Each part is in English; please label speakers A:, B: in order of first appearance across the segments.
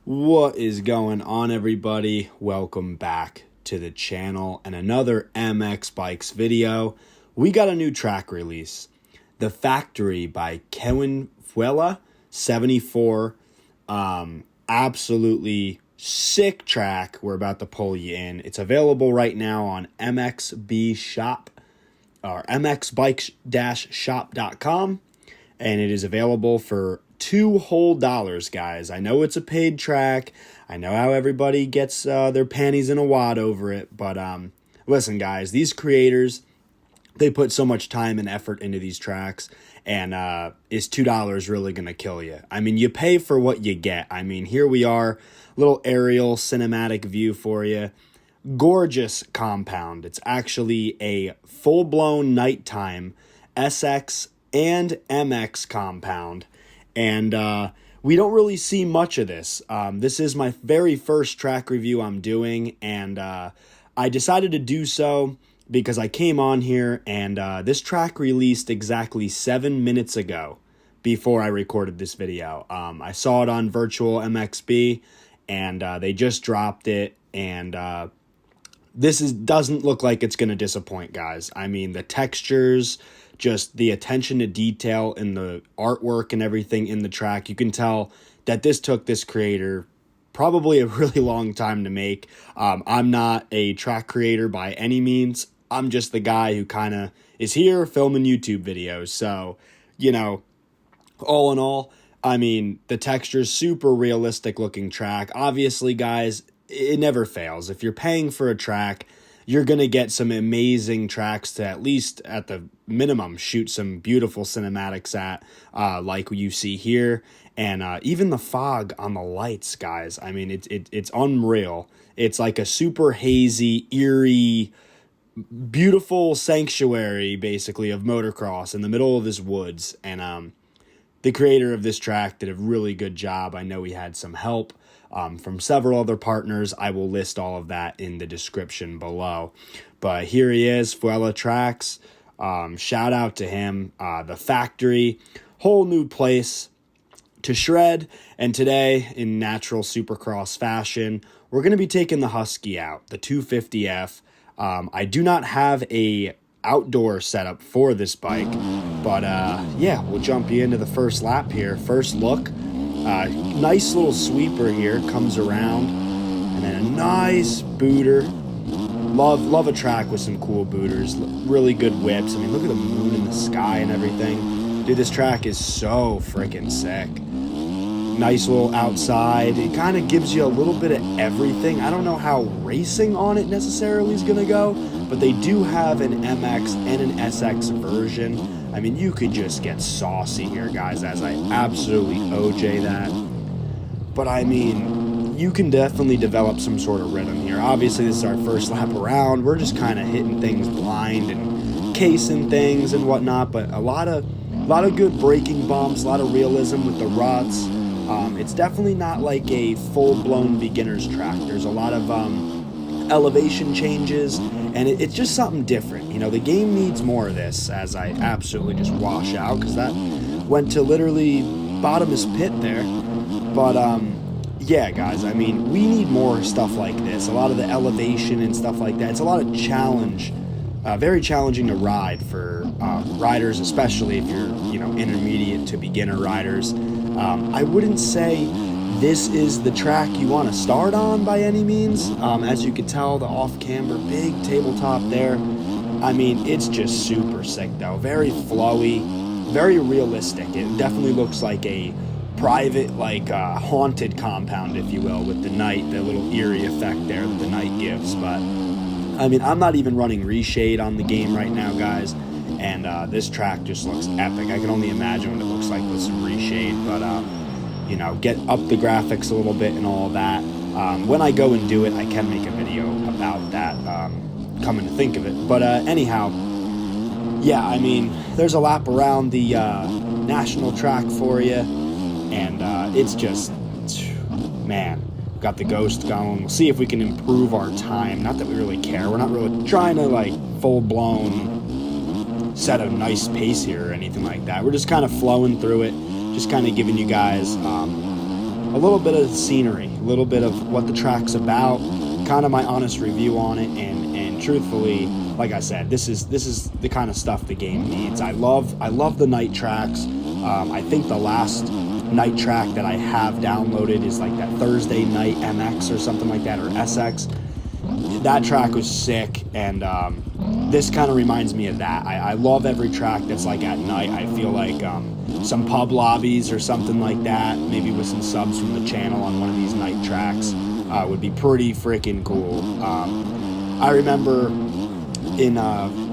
A: What is going on, everybody? Welcome back to the channel and another MX Bikes video. We got a new track release, The Factory by Kevin Fuela 74. Absolutely sick track we're about to pull you in. It's available right now on MXB Shop or mxbikes-shop.com, and it is available for $2 whole, guys. I know it's a paid track. I know how everybody gets their panties in a wad over it, but listen, guys, these creators, they put so much time and effort into these tracks, and is $2 really gonna kill you? I mean, you pay for what you get. I mean, here we are, little aerial cinematic view for you. Gorgeous compound. It's actually a full-blown nighttime SX and MX compound. And we don't really see much of this. This is my very first track review I'm doing, and I decided to do so because I came on here and this track released exactly 7 minutes ago before I recorded this video. I saw it on Virtual MXB, and they just dropped it, and doesn't look like it's going to disappoint, guys. I mean, the textures, just the attention to detail in the artwork and everything in the track, you can tell that this took this creator probably a really long time to make. I'm not a track creator by any means. I'm just the guy who kind of is here filming YouTube videos. So, you know, all in all, I mean, the texture's super realistic looking track. Obviously, guys, it never fails. If you're paying for a track, you're going to get some amazing tracks to, at least at the minimum, shoot some beautiful cinematics at, like you see here. And even the fog on the lights, guys, I mean, it's unreal. It's like a super hazy, eerie, beautiful sanctuary, basically, of motocross in the middle of this woods. And the creator of this track did a really good job. I know he had some help from several other partners. I will list all of that in the description below. But here he is, Fuela Tracks. Shout out to him. The Factory, whole new place to shred. And today, in natural supercross fashion, we're going to be taking the Husky out, the 250F. I do not have a outdoor setup for this bike, but yeah, we'll jump you into the first lap here. First look. Nice little sweeper here, comes around, and then a nice booter. Love a track with some cool booters, really good whips. I mean, look at the moon in the sky and everything. Dude, this track is so freaking sick. Nice little outside. It kind of gives you a little bit of everything. I don't know how racing on it necessarily is going to go, but they do have an MX and an SX version. I mean, you could just get saucy here, guys, as I absolutely OJ that. But, I mean, you can definitely develop some sort of rhythm here. Obviously, this is our first lap around. We're just kind of hitting things blind and casing things and whatnot. But a lot of good braking bumps, a lot of realism with the ruts. It's definitely not like a full-blown beginner's track. There's a lot of elevation changes, and it's just something different. You know, the game needs more of this, as I absolutely just wash out, because that went to literally bottomless pit there. But yeah, guys, I mean, we need more stuff like this. A lot of the elevation and stuff like that. It's a lot of challenge, very challenging to ride for riders, especially if you're, you know, intermediate to beginner riders. I wouldn't say this is the track you want to start on by any means. As you can tell, the off-camber, big tabletop there. I mean, it's just super sick, though. Very flowy, very realistic. It definitely looks like a private, like, haunted compound, if you will, with the night, the little eerie effect there that the night gives. But, I mean, I'm not even running reshade on the game right now, guys. And this track just looks epic. I can only imagine what it looks like with some reshade, but you know, get up the graphics a little bit and all that. When I go and do it, I can make a video about that, coming to think of it. But anyhow, yeah, I mean, there's a lap around the national track for you, and it's just, man, got the ghost going. We'll see if we can improve our time. Not that we really care. We're not really trying to, like, full-blown set a nice pace here or anything like that. We're just kind of flowing through it, just kind of giving you guys a little bit of scenery, a little bit of what the track's about, kind of my honest review on it, and truthfully, like I said, this is the kind of stuff the game needs. I love the night tracks. I think the last night track that I have downloaded is like that Thursday Night MX or something like that, or SX. That track was sick, and this kind of reminds me of that. I love every track that's like at night. I feel like some pub lobbies or something like that, maybe with some subs from the channel on one of these night tracks, would be pretty freaking cool. I remember in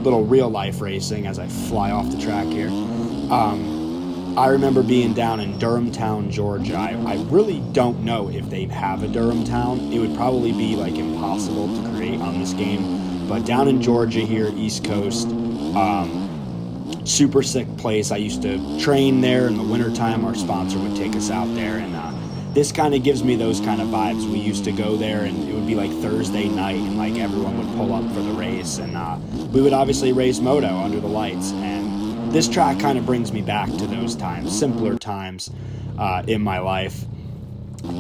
A: little real life racing, as I fly off the track here, I remember being down in Durhamtown, Georgia. I really don't know if they have a Durhamtown. It would probably be like impossible to create on this game. But down in Georgia here, East Coast, super sick place. I used to train there in the wintertime. Our sponsor would take us out there, and this kind of gives me those kind of vibes. We used to go there, and it would be like Thursday night, and like everyone would pull up for the race, and we would obviously race moto under the lights. And this track kind of brings me back to those times, simpler times in my life.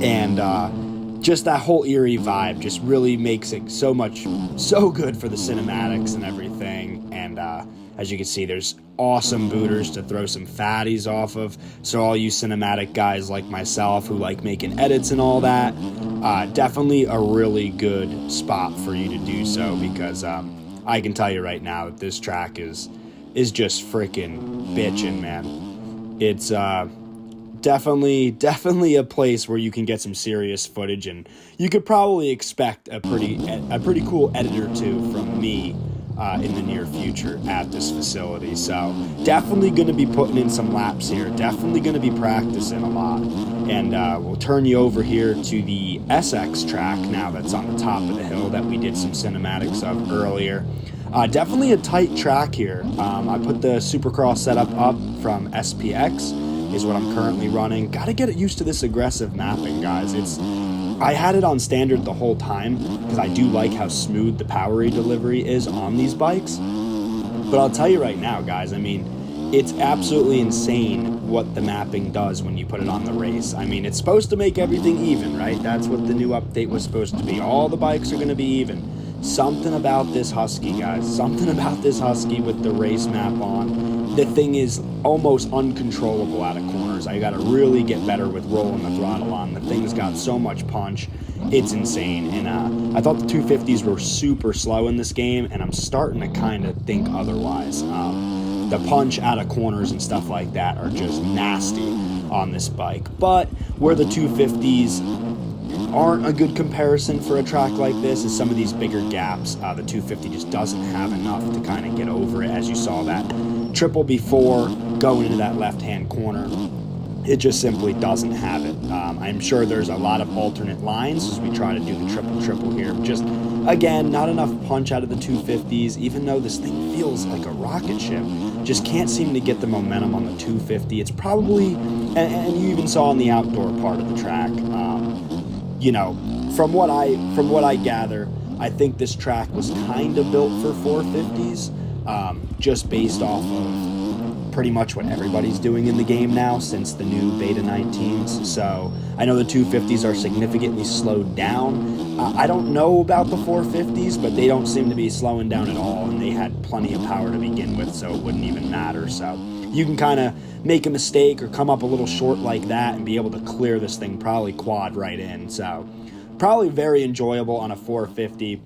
A: And just that whole eerie vibe just really makes it so good for the cinematics and everything. And as you can see, there's awesome booters to throw some fatties off of. So all you cinematic guys like myself who like making edits and all that, definitely a really good spot for you to do so, because I can tell you right now that this track is just freaking bitchin', man. It's definitely a place where you can get some serious footage, and you could probably expect a pretty cool edit or two from me in the near future at this facility. So definitely going to be putting in some laps here, definitely going to be practicing a lot. And we'll turn you over here to the SX track now, that's on the top of the hill that we did some cinematics of earlier. Definitely a tight track here. I put the Supercross setup up from SPX, is what I'm currently running. Got to get used to this aggressive mapping, guys. I had it on standard the whole time because I do like how smooth the power delivery is on these bikes. But I'll tell you right now, guys, I mean, it's absolutely insane what the mapping does when you put it on the race. I mean, it's supposed to make everything even, right? That's what the new update was supposed to be. All the bikes are going to be even. Something about this Husky, guys. Something about this Husky with the race map on. The thing is almost uncontrollable out of corners. I got to really get better with rolling the throttle on. The thing's got so much punch. It's insane. And I thought the 250s were super slow in this game, and I'm starting to kind of think otherwise. The punch out of corners and stuff like that are just nasty on this bike. But where the 250s aren't a good comparison for a track like this is some of these bigger gaps. The 250 just doesn't have enough to kind of get over it, as you saw that triple before going into that left-hand corner. It just simply doesn't have it. I'm sure there's a lot of alternate lines as we try to do the triple here. Just, again, not enough punch out of the 250s, even though this thing feels like a rocket ship. Just can't seem to get the momentum on the 250. It's probably, and you even saw in the outdoor part of the track, you know, from what I gather, I think this track was kind of built for 450s, just based off of pretty much what everybody's doing in the game now since the new Beta 19s. So I know the 250s are significantly slowed down. I don't know about the 450s, but they don't seem to be slowing down at all, and they had plenty of power to begin with, so it wouldn't even matter. So you can kind of make a mistake or come up a little short like that and be able to clear this thing probably quad right in. So probably very enjoyable on a 450.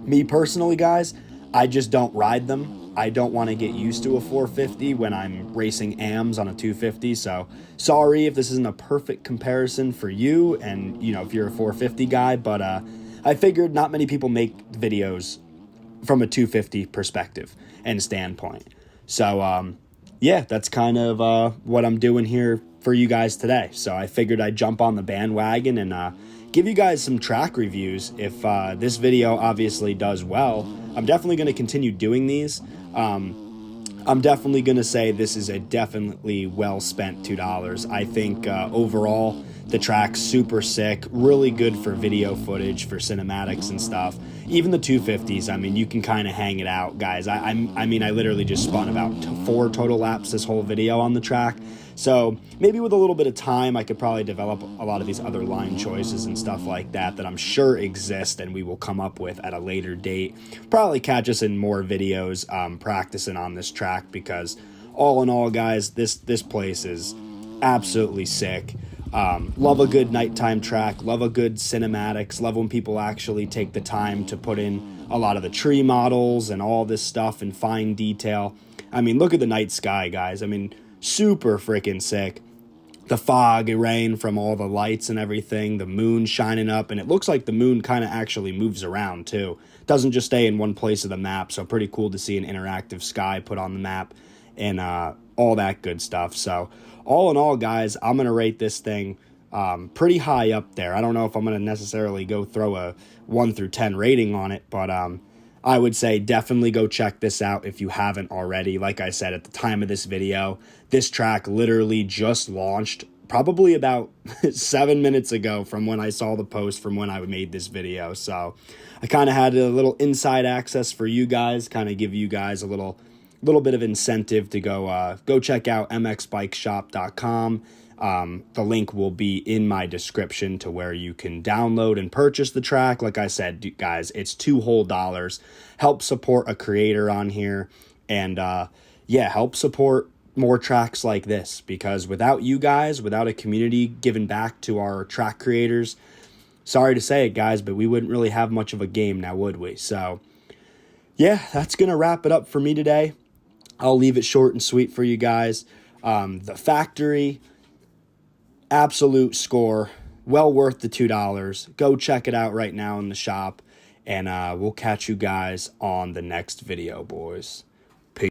A: Me personally, guys, I just don't ride them. I don't want to get used to a 450 when I'm racing AMs on a 250, so sorry if this isn't a perfect comparison for you and, you know, if you're a 450 guy, but I figured not many people make videos from a 250 perspective and standpoint. So, yeah, that's kind of what I'm doing here for you guys today. So I figured I'd jump on the bandwagon and give you guys some track reviews. If this video obviously does well, I'm definitely going to continue doing these. I'm definitely going to say this is a definitely well spent $2. I think overall the track's super sick, really good for video footage, for cinematics and stuff. Even the 250s, I mean, you can kind of hang it out, guys. I mean, I literally just spun about 4 total laps this whole video on the track. So maybe with a little bit of time, I could probably develop a lot of these other line choices and stuff like that I'm sure exist and we will come up with at a later date. Probably catch us in more videos practicing on this track, because all in all, guys, this place is absolutely sick. Love a good nighttime track, love a good cinematics, love when people actually take the time to put in a lot of the tree models and all this stuff in fine detail. I mean, look at the night sky, guys. I mean, super freaking sick. The fog and rain from all the lights and everything, the moon shining up, and it looks like the moon kind of actually moves around too. It doesn't just stay in one place of the map, so pretty cool to see an interactive sky put on the map and all that good stuff. So all in all, guys, I'm going to rate this thing pretty high up there. I don't know if I'm going to necessarily go throw a 1 through 10 rating on it, but I would say definitely go check this out if you haven't already. Like I said, at the time of this video, this track literally just launched probably about 7 minutes ago from when I saw the post from when I made this video. So I kind of had a little inside access for you guys, kind of give you guys a little bit of incentive to go check out mxbikeshop.com. The link will be in my description to where you can download and purchase the track. Like I said, guys, it's $2 whole. Help support a creator on here, and yeah, help support more tracks like this, because without you guys, without a community giving back to our track creators, sorry to say it, guys, but we wouldn't really have much of a game now, would we? So yeah, that's going to wrap it up for me today. I'll leave it short and sweet for you guys. The factory, absolute score, well worth the $2. Go check it out right now in the shop, and we'll catch you guys on the next video, boys.